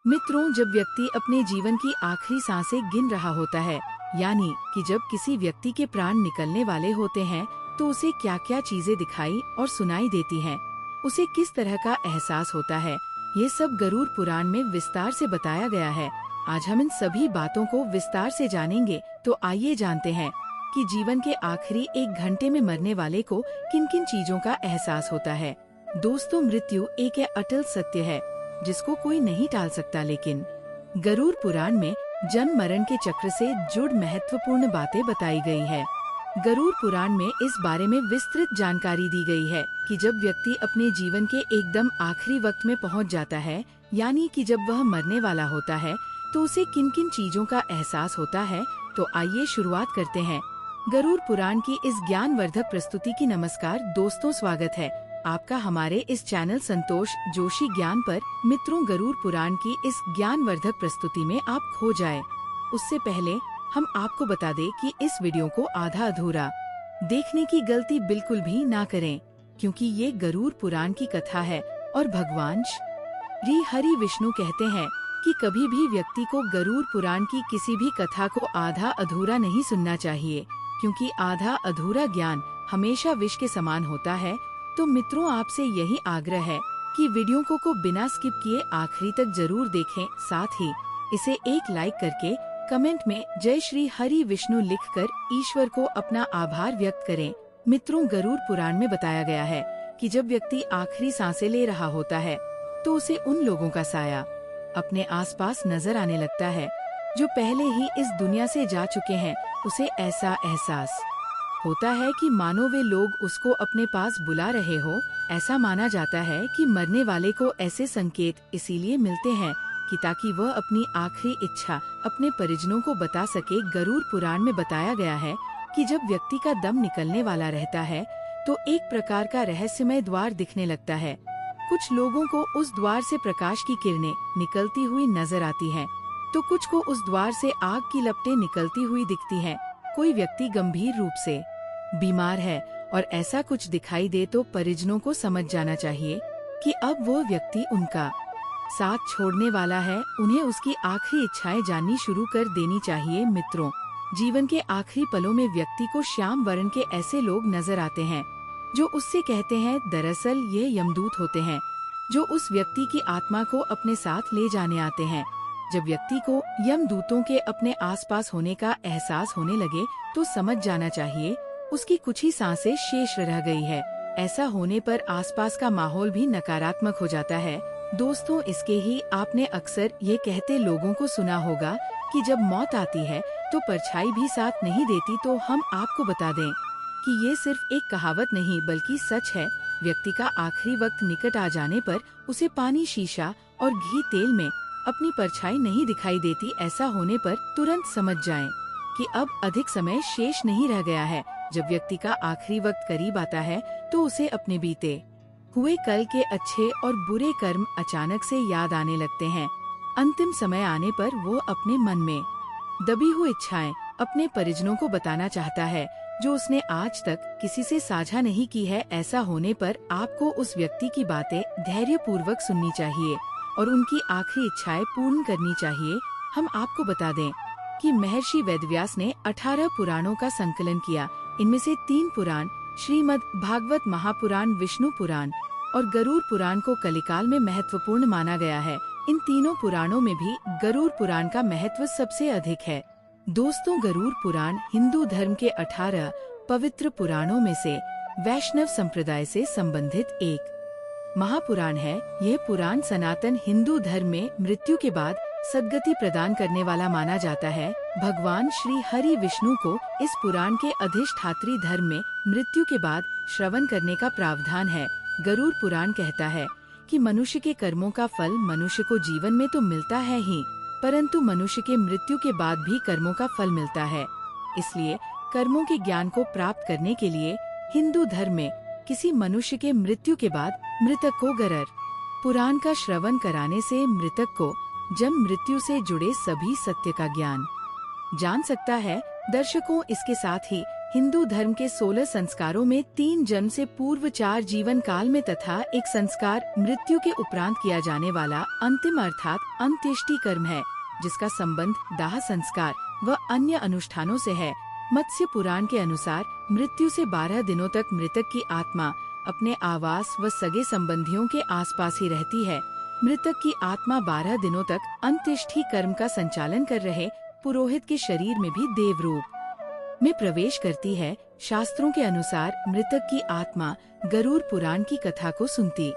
मित्रों, जब व्यक्ति अपने जीवन की आखिरी सांसें गिन रहा होता है, यानी कि जब किसी व्यक्ति के प्राण निकलने वाले होते हैं, तो उसे क्या क्या चीजें दिखाई और सुनाई देती हैं, उसे किस तरह का एहसास होता है, ये सब गरुड़ पुराण में विस्तार से बताया गया है। आज हम इन सभी बातों को विस्तार से जानेंगे। तो आइए जानते हैं कि जीवन के आखिरी 1 घंटे में मरने वाले को किन किन चीजों का एहसास होता है। दोस्तों, मृत्यु एक अटल सत्य है जिसको कोई नहीं टाल सकता, लेकिन गरुड़ पुराण में जन्म मरण के चक्र से जुड़ महत्वपूर्ण बातें बताई गई है। गरुड़ पुराण में इस बारे में विस्तृत जानकारी दी गई है कि जब व्यक्ति अपने जीवन के एकदम आखिरी वक्त में पहुंच जाता है, यानी कि जब वह मरने वाला होता है, तो उसे किन किन चीजों का एहसास होता है। तो आइए शुरुआत करते हैं गरुड़ पुराण की इस ज्ञानवर्धक प्रस्तुति की। नमस्कार दोस्तों, स्वागत है आपका हमारे इस चैनल संतोष जोशी ज्ञान पर। मित्रों, गरुड़ पुराण की इस ज्ञानवर्धक प्रस्तुति में आप खो जाए उससे पहले हम आपको बता दें कि इस वीडियो को आधा अधूरा देखने की गलती बिल्कुल भी ना करें, क्योंकि ये गरुड़ पुराण की कथा है और भगवान श्री हरि विष्णु कहते हैं कि कभी भी व्यक्ति को गरुड़ पुराण की किसी भी कथा को आधा अधूरा नहीं सुनना चाहिए, क्योंकि आधा अधूरा ज्ञान हमेशा विष के समान होता है। तो मित्रों, आपसे यही आग्रह है कि वीडियो को बिना स्किप किए आखिरी तक जरूर देखें। साथ ही इसे एक लाइक करके कमेंट में जय श्री हरि विष्णु लिखकर ईश्वर को अपना आभार व्यक्त करें। मित्रों, गरुड़ पुराण में बताया गया है कि जब व्यक्ति आखिरी सांसें ले रहा होता है, तो उसे उन लोगों का साया अपने आसपास नजर आने लगता है जो पहले ही इस दुनिया से जा चुके हैं। उसे ऐसा एहसास होता है कि मानो वे लोग उसको अपने पास बुला रहे हो। ऐसा माना जाता है कि मरने वाले को ऐसे संकेत इसीलिए मिलते हैं कि ताकि वह अपनी आखिरी इच्छा अपने परिजनों को बता सके। गरुड़ पुराण में बताया गया है कि जब व्यक्ति का दम निकलने वाला रहता है, तो एक प्रकार का रहस्यमय द्वार दिखने लगता है। कुछ लोगों को उस द्वार से प्रकाश की किरणें निकलती हुई नजर आती हैं, तो कुछ को उस द्वार से आग की लपटें निकलती हुई दिखती हैं। कोई व्यक्ति गंभीर रूप से बीमार है और ऐसा कुछ दिखाई दे तो परिजनों को समझ जाना चाहिए कि अब वो व्यक्ति उनका साथ छोड़ने वाला है। उन्हें उसकी आखिरी इच्छाएं जाननी शुरू कर देनी चाहिए। मित्रों, जीवन के आखिरी पलों में व्यक्ति को श्याम वर्ण के ऐसे लोग नजर आते हैं जो उससे कहते हैं, दरअसल ये यमदूत होते हैं जो उस व्यक्ति की आत्मा को अपने साथ ले जाने आते हैं। जब व्यक्ति को यमदूतों के अपने आसपास होने का एहसास होने लगे, तो समझ जाना चाहिए उसकी कुछ ही सांसें शेष रह गई है। ऐसा होने पर आसपास का माहौल भी नकारात्मक हो जाता है। दोस्तों, इसके ही आपने अक्सर ये कहते लोगों को सुना होगा कि जब मौत आती है तो परछाई भी साथ नहीं देती। तो हम आपको बता दें कि ये सिर्फ एक कहावत नहीं बल्कि सच है। व्यक्ति का आखिरी वक्त निकट आ जाने पर उसे पानी, शीशा और घी तेल में अपनी परछाई नहीं दिखाई देती। ऐसा होने पर तुरंत समझ जाएं कि अब अधिक समय शेष नहीं रह गया है। जब व्यक्ति का आखिरी वक्त करीब आता है, तो उसे अपने बीते हुए कल के अच्छे और बुरे कर्म अचानक से याद आने लगते हैं। अंतिम समय आने पर वो अपने मन में दबी हुई इच्छाएं अपने परिजनों को बताना चाहता है, जो उसने आज तक किसी से साझा नहीं की है। ऐसा होने पर आपको उस व्यक्ति की बातें धैर्यपूर्वक सुननी चाहिए और उनकी आखिरी इच्छाएं पूर्ण करनी चाहिए। हम आपको बता दें कि महर्षि वेदव्यास ने 18 पुराणों का संकलन किया। इनमें से 3 पुराण श्रीमद् भागवत महापुराण, विष्णु पुराण और गरुड़ पुराण को कलिकाल में महत्वपूर्ण माना गया है। इन तीनों पुराणों में भी गरुड़ पुराण का महत्व सबसे अधिक है। दोस्तों, गरुड़ पुराण हिंदू धर्म के 18 पवित्र पुराणों में से वैष्णव संप्रदाय से संबंधित एक महापुराण है। यह पुराण सनातन हिंदू धर्म में मृत्यु के बाद सद्गति प्रदान करने वाला माना जाता है। भगवान श्री हरि विष्णु को इस पुराण के अधिष्ठात्री धर्म में मृत्यु के बाद श्रवण करने का प्रावधान है। गरुड़ पुराण कहता है कि मनुष्य के कर्मों का फल मनुष्य को जीवन में तो मिलता है ही, परंतु मनुष्य के मृत्यु के बाद भी कर्मों का फल मिलता है। इसलिए कर्मों के ज्ञान को प्राप्त करने के लिए हिंदू धर्म में किसी मनुष्य के मृत्यु के बाद मृतक को गरुड़ पुराण का श्रवण कराने से मृतक को जन्म मृत्यु से जुड़े सभी सत्य का ज्ञान जान सकता है। दर्शकों, इसके साथ ही हिंदू धर्म के 16 संस्कारों में 3 जन्म से पूर्व 4 जीवन काल में तथा एक संस्कार मृत्यु के उपरांत किया जाने वाला अंतिम अर्थात अंत्येष्टि कर्म है, जिसका संबंध दाह संस्कार व अन्य अनुष्ठानों से है। मत्स्य पुराण के अनुसार मृत्यु से 12 दिनों तक मृतक की आत्मा अपने आवास व सगे संबंधियों के आसपास ही रहती है। मृतक की आत्मा 12 दिनों तक अंत्येष्टि कर्म का संचालन कर रहे पुरोहित के शरीर में भी देव रूप में प्रवेश करती है। शास्त्रों के अनुसार मृतक की आत्मा गरुड़ पुराण की कथा को सुनती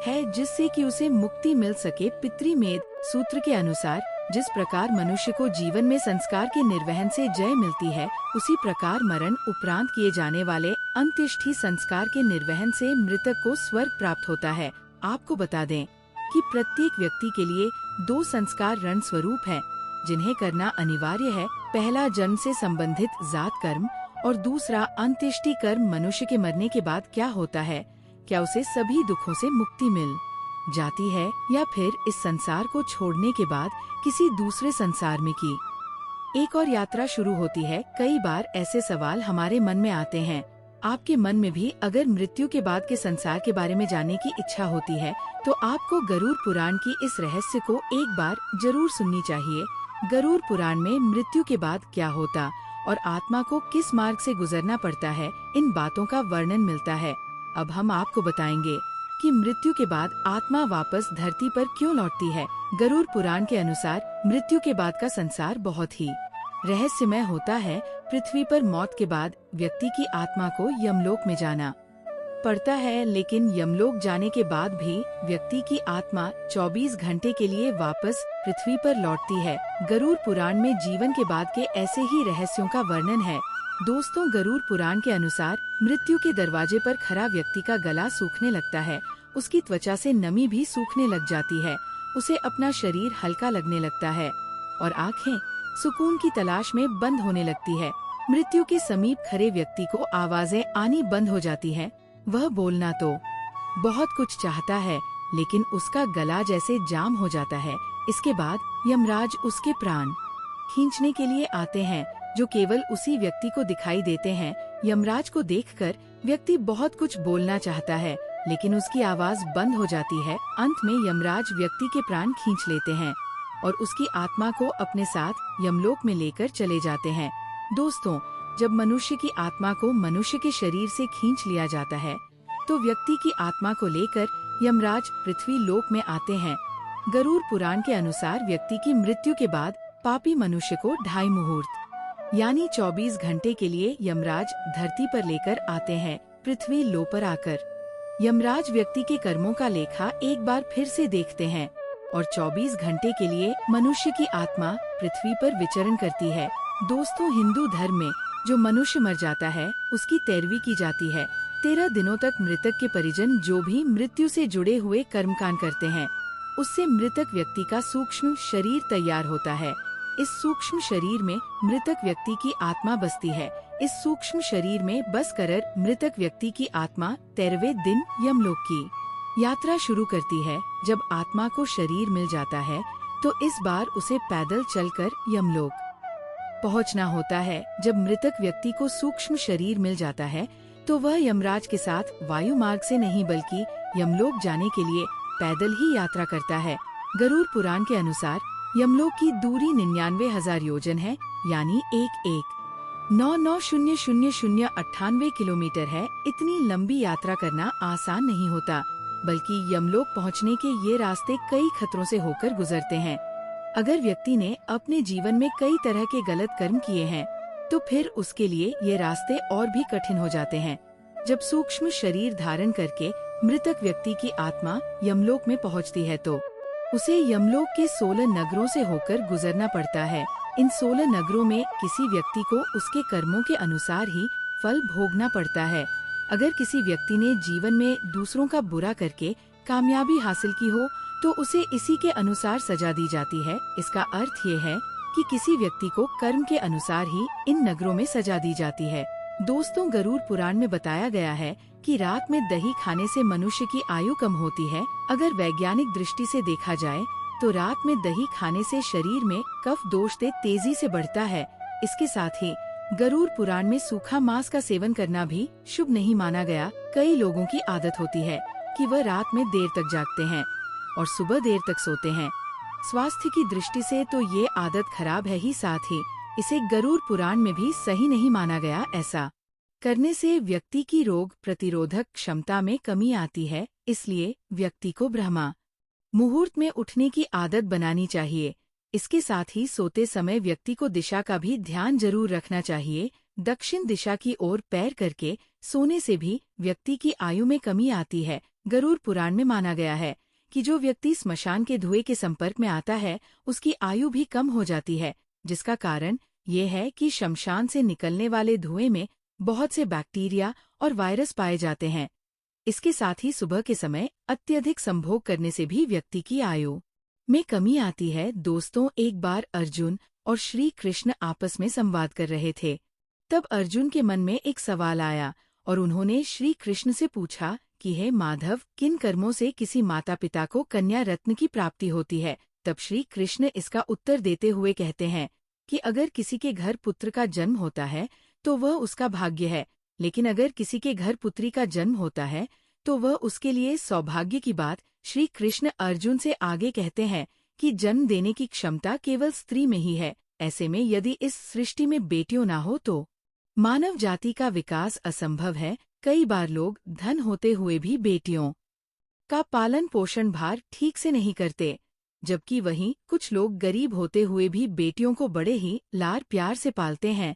है, जिससे कि उसे मुक्ति मिल सके। पितृमेध सूत्र के अनुसार जिस प्रकार मनुष्य को जीवन में संस्कार के निर्वहन से जय मिलती है, उसी प्रकार मरण उपरांत किए जाने वाले अंत्येष्टि संस्कार के निर्वहन से मृतक को स्वर्ग प्राप्त होता है। आपको बता दें कि प्रत्येक व्यक्ति के लिए 2 संस्कार रण स्वरूप है, जिन्हें करना अनिवार्य है। पहला जन्म से संबंधित जात कर्म और दूसरा अंत्येष्टि कर्म। मनुष्य के मरने के बाद क्या होता है, क्या उसे सभी दुखों से मुक्ति मिल जाती है या फिर इस संसार को छोड़ने के बाद किसी दूसरे संसार में की एक और यात्रा शुरू होती है। कई बार ऐसे सवाल हमारे मन में आते हैं। आपके मन में भी अगर मृत्यु के बाद के संसार के बारे में जानने की इच्छा होती है, तो आपको गरुड़ पुराण की इस रहस्य को एक बार जरूर सुननी चाहिए। गरुड़ पुराण में मृत्यु के बाद क्या होता और आत्मा को किस मार्ग से गुजरना पड़ता है, इन बातों का वर्णन मिलता है। अब हम आपको बताएंगे कि मृत्यु के बाद आत्मा वापस धरती पर क्यों लौटती है। गरुड़ पुराण के अनुसार मृत्यु के बाद का संसार बहुत ही रहस्यमय होता है। पृथ्वी पर मौत के बाद व्यक्ति की आत्मा को यमलोक में जाना पड़ता है, लेकिन यमलोक जाने के बाद भी व्यक्ति की आत्मा 24 घंटे के लिए वापस पृथ्वी पर लौटती है। गरुड़ पुराण में जीवन के बाद के ऐसे ही रहस्यों का वर्णन है। दोस्तों, गरुड़ पुराण के अनुसार मृत्यु के दरवाजे पर खड़ा व्यक्ति का गला सूखने लगता है, उसकी त्वचा से नमी भी सूखने लग जाती है, उसे अपना शरीर हल्का लगने लगता है और आँखें सुकून की तलाश में बंद होने लगती है। मृत्यु के समीप खड़े व्यक्ति को आवाजें आनी बंद हो जाती है। वह बोलना तो बहुत कुछ चाहता है, लेकिन उसका गला जैसे जाम हो जाता है। इसके बाद यमराज उसके प्राण खींचने के लिए आते हैं, जो केवल उसी व्यक्ति को दिखाई देते हैं। यमराज को देखकर व्यक्ति बहुत कुछ बोलना चाहता है, लेकिन उसकी आवाज बंद हो जाती है। अंत में यमराज व्यक्ति के प्राण खींच लेते हैं और उसकी आत्मा को अपने साथ यमलोक में लेकर चले जाते हैं। दोस्तों, जब मनुष्य की आत्मा को मनुष्य के शरीर से खींच लिया जाता है, तो व्यक्ति की आत्मा को लेकर यमराज पृथ्वी लोक में आते हैं। गरुड़ पुराण के अनुसार व्यक्ति की मृत्यु के बाद पापी मनुष्य को 2.5 मुहूर्त यानी 24 घंटे के लिए यमराज धरती पर लेकर आते हैं। पृथ्वी लोक पर आकर यमराज व्यक्ति के कर्मों का लेखा एक बार फिर से देखते हैं और 24 घंटे के लिए मनुष्य की आत्मा पृथ्वी पर विचरण करती है। दोस्तों, हिंदू धर्म में जो मनुष्य मर जाता है, उसकी 13वीं की जाती है। 13 दिनों तक मृतक के परिजन जो भी मृत्यु से जुड़े हुए कर्मकांड करते हैं, उससे मृतक व्यक्ति का सूक्ष्म शरीर तैयार होता है। इस सूक्ष्म शरीर में मृतक व्यक्ति की आत्मा बसती है। इस सूक्ष्म शरीर में बस कर मृतक व्यक्ति की आत्मा 13वें दिन यमलोक की यात्रा शुरू करती है। जब आत्मा को शरीर मिल जाता है, तो इस बार उसे पैदल चलकर यमलोक पहुंचना होता है। जब मृतक व्यक्ति को सूक्ष्म शरीर मिल जाता है, तो वह यमराज के साथ वायु मार्ग से नहीं बल्कि यमलोक जाने के लिए पैदल ही यात्रा करता है। गरुड़ पुराण के अनुसार यमलोक की दूरी 99,000 योजन है, यानी 1,99,000,098 किलोमीटर है। इतनी लंबी यात्रा करना आसान नहीं होता, बल्कि यमलोक पहुंचने के ये रास्ते कई खतरों से होकर गुजरते हैं। अगर व्यक्ति ने अपने जीवन में कई तरह के गलत कर्म किए हैं, तो फिर उसके लिए ये रास्ते और भी कठिन हो जाते हैं। जब सूक्ष्म शरीर धारण करके मृतक व्यक्ति की आत्मा यमलोक में पहुंचती है, तो उसे यमलोक के 16 नगरों से होकर गुजरना पड़ता है। इन 16 नगरों में किसी व्यक्ति को उसके कर्मों के अनुसार ही फल भोगना पड़ता है। अगर किसी व्यक्ति ने जीवन में दूसरों का बुरा करके कामयाबी हासिल की हो, तो उसे इसी के अनुसार सजा दी जाती है। इसका अर्थ ये है कि किसी व्यक्ति को कर्म के अनुसार ही इन नगरों में सजा दी जाती है। दोस्तों, गरुड़ पुराण में बताया गया है कि रात में दही खाने से मनुष्य की आयु कम होती है। अगर वैज्ञानिक दृष्टि से देखा जाए, तो रात में दही खाने से शरीर में कफ दोष तेजी से बढ़ता है। इसके साथ ही गरुड़ पुराण में सूखा मांस का सेवन करना भी शुभ नहीं माना गया। कई लोगों की आदत होती है कि वह रात में देर तक जागते हैं और सुबह देर तक सोते हैं। स्वास्थ्य की दृष्टि से तो ये आदत खराब है ही, साथ ही इसे गरुड़ पुराण में भी सही नहीं माना गया। ऐसा करने से व्यक्ति की रोग प्रतिरोधक क्षमता में कमी आती है, इसलिए व्यक्ति को ब्रह्मा मुहूर्त में उठने की आदत बनानी चाहिए। इसके साथ ही सोते समय व्यक्ति को दिशा का भी ध्यान जरूर रखना चाहिए। दक्षिण दिशा की ओर पैर करके सोने से भी व्यक्ति की आयु में कमी आती है। गरुड़ पुराण में माना गया है कि जो व्यक्ति स्मशान के धुएं के संपर्क में आता है उसकी आयु भी कम हो जाती है, जिसका कारण ये है कि शमशान से निकलने वाले धुएं में बहुत से बैक्टीरिया और वायरस पाए जाते हैं। इसके साथ ही सुबह के समय अत्यधिक संभोग करने से भी व्यक्ति की आयु में कमी आती है। दोस्तों, एक बार अर्जुन और श्री कृष्ण आपस में संवाद कर रहे थे। तब अर्जुन के मन में एक सवाल आया और उन्होंने श्री कृष्ण से पूछा कि हे माधव, किन कर्मों से किसी माता पिता को कन्या रत्न की प्राप्ति होती है। तब श्री कृष्ण इसका उत्तर देते हुए कहते हैं कि अगर किसी के घर पुत्र का जन्म होता है तो वह उसका भाग्य है, लेकिन अगर किसी के घर पुत्री का जन्म होता है तो वह उसके लिए सौभाग्य की बात। श्री कृष्ण अर्जुन से आगे कहते हैं कि जन्म देने की क्षमता केवल स्त्री में ही है। ऐसे में यदि इस सृष्टि में बेटियों ना हो तो मानव जाति का विकास असंभव है। कई बार लोग धन होते हुए भी बेटियों का पालन पोषण भार ठीक से नहीं करते, जबकि वहीं कुछ लोग गरीब होते हुए भी बेटियों को बड़े ही लाड़ प्यार से पालते हैं।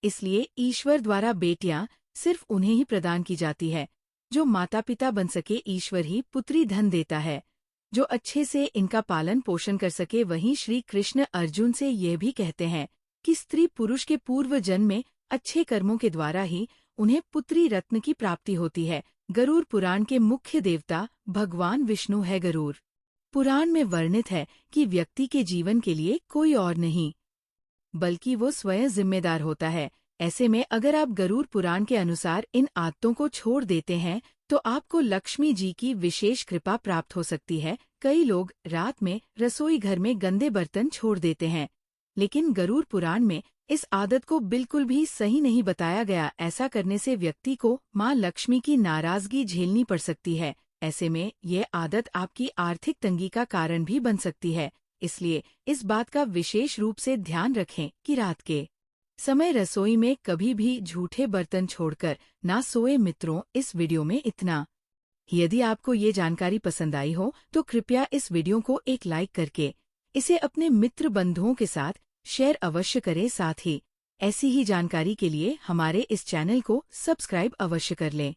इसलिए ईश्वर द्वारा बेटियां सिर्फ उन्हें ही प्रदान की जाती है जो माता पिता बन सके। ईश्वर ही पुत्री धन देता है जो अच्छे से इनका पालन पोषण कर सके। वहीं श्री कृष्ण अर्जुन से यह भी कहते हैं कि स्त्री पुरुष के पूर्व जन्म में अच्छे कर्मों के द्वारा ही उन्हें पुत्री रत्न की प्राप्ति होती है। गरुड़ पुराण के मुख्य देवता भगवान विष्णु है। गरुड़ पुराण में वर्णित है कि व्यक्ति के जीवन के लिए कोई और नहीं बल्कि वो स्वयं जिम्मेदार होता है। ऐसे में अगर आप गरुड़ पुराण के अनुसार इन आदतों को छोड़ देते हैं तो आपको लक्ष्मी जी की विशेष कृपा प्राप्त हो सकती है। कई लोग रात में रसोई घर में गंदे बर्तन छोड़ देते हैं, लेकिन गरुड़ पुराण में इस आदत को बिल्कुल भी सही नहीं बताया गया। ऐसा करने से व्यक्ति को माँ लक्ष्मी की नाराजगी झेलनी पड़ सकती है। ऐसे में यह आदत आपकी आर्थिक तंगी का कारण भी बन सकती है। इसलिए इस बात का विशेष रूप से ध्यान रखें कि रात के समय रसोई में कभी भी झूठे बर्तन छोड़कर ना सोए। मित्रों, इस वीडियो में इतना। यदि आपको ये जानकारी पसंद आई हो तो कृपया इस वीडियो को एक लाइक करके इसे अपने मित्र बंधुओं के साथ शेयर अवश्य करें। साथ ही ऐसी ही जानकारी के लिए हमारे इस चैनल को सब्सक्राइब अवश्य कर लें।